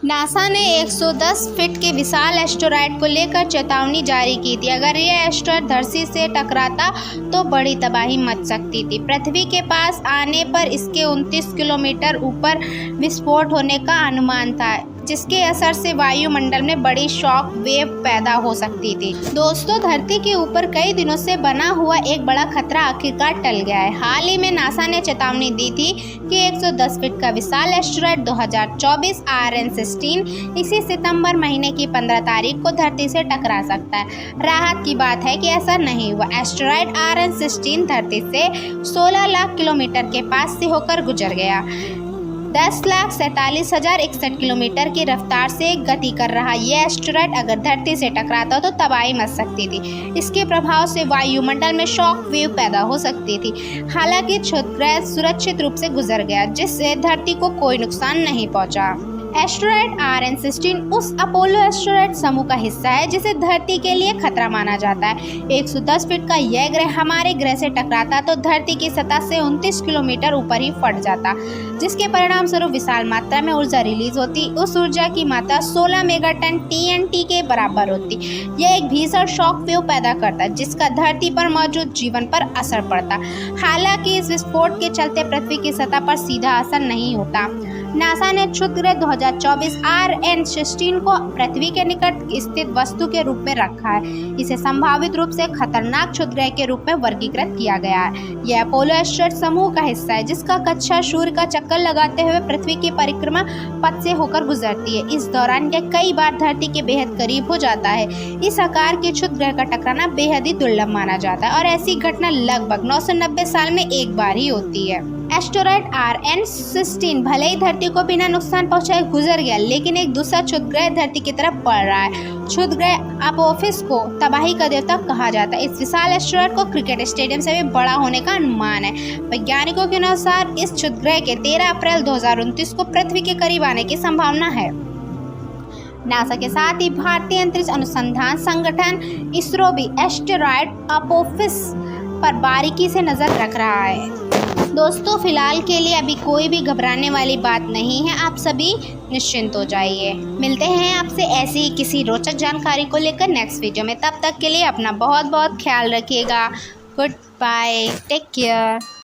NASA ने 110 feet के विशाल asteroid को लेकर चेतावनी जारी की थी। अगर यह एस्टेरॉयड धरती से टकराता तो बड़ी तबाही मच सकती थी। पृथ्वी के पास आने पर इसके 29 किलोमीटर ऊपर विस्फोट होने का अनुमान था, जिसके असर से वायुमंडल में बड़ी शॉक वेव पैदा हो सकती थी। दोस्तों, धरती के ऊपर कई दिनों से बना हुआ एक बड़ा खतरा आखिरकार टल गया है। हाल ही में नासा ने चेतावनी दी थी कि 110 फीट का विशाल एस्टेरॉयड 2024 RN16 इसी सितंबर महीने की 15 तारीख को धरती से टकरा सकता है। राहत की बात है कि ऐसा नहीं हुआ। एस्टेरॉयड RN16 धरती से 16 लाख किलोमीटर के पास से होकर गुजर गया। 10,47,061 किलोमीटर की रफ्तार से गति कर रहा यह एस्टेरॉयड अगर धरती से टकराता तो तबाही मच सकती थी। इसके प्रभाव से वायुमंडल में शॉक वेव पैदा हो सकती थी। हालांकि क्षुद्रग्रह सुरक्षित रूप से गुजर गया, जिससे धरती को कोई नुकसान नहीं पहुंचा। एस्टेरॉयड RN16 उस अपोलो एस्टेरॉयड समूह का हिस्सा है जिसे धरती के लिए खतरा माना जाता है। 110 फीट का यह ग्रह हमारे ग्रह से टकराता तो धरती की सतह से 29 किलोमीटर ऊपर ही फट जाता, जिसके परिणाम स्वरूप विशाल मात्रा में ऊर्जा रिलीज होती। उस ऊर्जा की मात्रा 16 मेगाटन TNT के बराबर होती। यह एक भीषण शॉक वेव पैदा करता, जिसका धरती पर मौजूद जीवन पर असर पड़ता। हालांकि इस विस्फोट के चलते पृथ्वी की सतह पर सीधा असर नहीं होता। नासा ने क्षुद्रग्रह 2024 RN16 को पृथ्वी के निकट स्थित वस्तु के रूप में रखा है। इसे संभावित रूप से खतरनाक क्षुद्रग्रह के रूप में वर्गीकृत किया गया है। यह अपोलो एस्टेरॉयड समूह का हिस्सा है, जिसका कक्षा सूर्य का चक्कर लगाते हुए पृथ्वी की परिक्रमा पथ से होकर गुजरती है। इस दौरान यह कई बार धरती के बेहद करीब हो जाता है। इस आकार के क्षुद्रग्रह का टकराना बेहद ही दुर्लभ माना जाता है और ऐसी घटना लगभग 990 साल में एक बार ही होती है। एस्टेरॉयड RN16 भले ही धरती को बिना नुकसान पहुंचाए गुजर गया, लेकिन एक दूसरा क्षुद्रग्रह धरती की तरफ बढ़ रहा है। क्षुद्रग्रह अपोफिस को तबाही का देवता कहा जाता है। इस विशाल एस्टेरॉयड को क्रिकेट स्टेडियम से भी बड़ा होने का अनुमान है। वैज्ञानिकों के अनुसार इस क्षुद्रग्रह के 13 अप्रैल 2029 को पृथ्वी के करीब आने की संभावना है। नासा के साथ ही भारतीय अंतरिक्ष अनुसंधान संगठन इसरो भी एस्टेरॉयड अपोफिस पर बारीकी से नजर रख रहा है। दोस्तों, फिलहाल के लिए अभी कोई भी घबराने वाली बात नहीं है। आप सभी निश्चिंत हो जाइए। मिलते हैं आपसे ऐसी ही किसी रोचक जानकारी को लेकर नेक्स्ट वीडियो में। तब तक के लिए अपना बहुत बहुत ख्याल रखिएगा। Goodbye, take care.